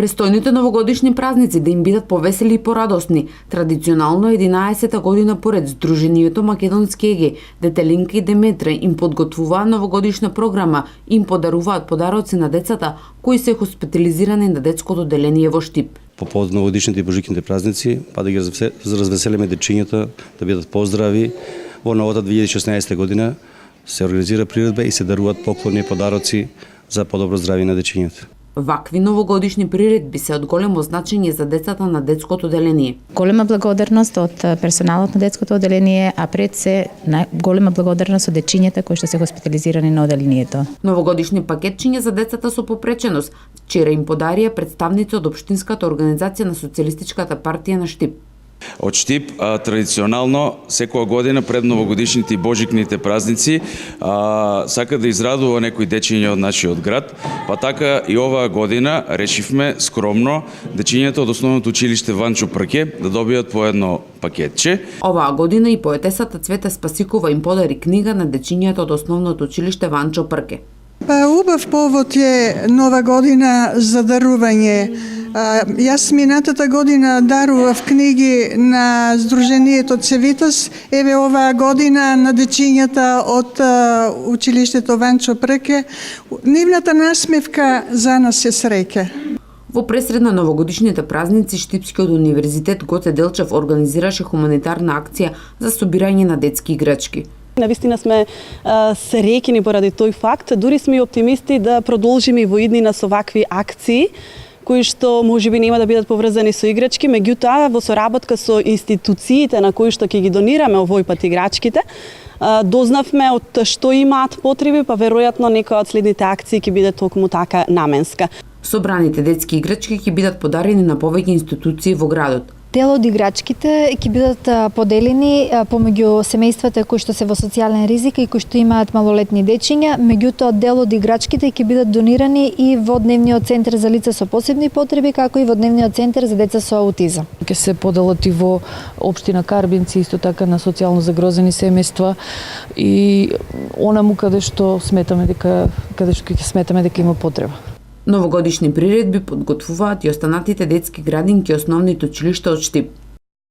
Престојните новогодишни празници да им бидат повесели и порадосни. Традиционално 11-та година поред Сдруженијето Македонски еге, Детелинка и Деметра им подготвуваат новогодишна програма и им подаруваат подароци на децата кои се хоспитализирани на детското одделение во Штип. По повод новогодишните и божикните празници, па да ги развеселиме дечињата, да бидат поздрави. Во новата 2016 година се организира приредба и се даруваат поклони и подароци за подобро здравје на дечињата. Вакви новогодишни приредби се од големо значење за децата на детското одделение. Голема благодарност од персоналот на детското одделение, а пред се голема благодарност од дечињата кои што се хоспитализирани на одделението. Новогодишни пакетчиња за децата со попреченост вчера им подарија представници од Општинската организација на Социјалистичката партија на Штип. Од Штип традиционално секоја година пред новогодишните и божикните празници сака да израдува некои дечиња од нашиот град, па така и оваа година решивме скромно дечињата од основното училиште Ванчо Прке да добијат по едно пакетче. Оваа година и поетесата Цвета Спасикова им подари книга на дечињата од основното училиште Ванчо Прке. Па убав повод е нова година за дарување. Јас минатата година дарував книги на Сдруженијето Цевитас, еве оваа година на дечињата од училиштето Ванчо Прке. Нивната насмевка за нас е среќа. Во пресред на новогодишните празници Штипскиот универзитет Гоце Делчев организираше хуманитарна акција за собирање на детски играчки. Навистина сме среќни поради тој факт, дури сме и оптимисти да продолжиме и во иднина со вакви акции, кои што можеби нема да бидат поврзани со играчки, меѓутоа во соработка со институциите на кои што ќе ги донираме овој пат играчките, дознавме од што имаат потреби, па веројатно некоја од следните акции ќе биде токму така наменска. Собраните детски играчки ќе бидат подарени на повеќе институции во градот. Дел од играчките ќе бидат поделени помеѓу семејствата кои што се во социјален ризик и кои што имаат малолетни дечиња, меѓутоа дел од играчките ќе бидат донирани и во дневниот центар за лица со посебни потреби, како и во дневниот центар за деца со аутизам. Ќе се поделат и во општина Карбинци, исто така на социјално загрозени семејства и онаму каде што сметаме дека има потреба. Новогодишни приредби подготвуваат и останатите детски градинки и основните училишта од Штип.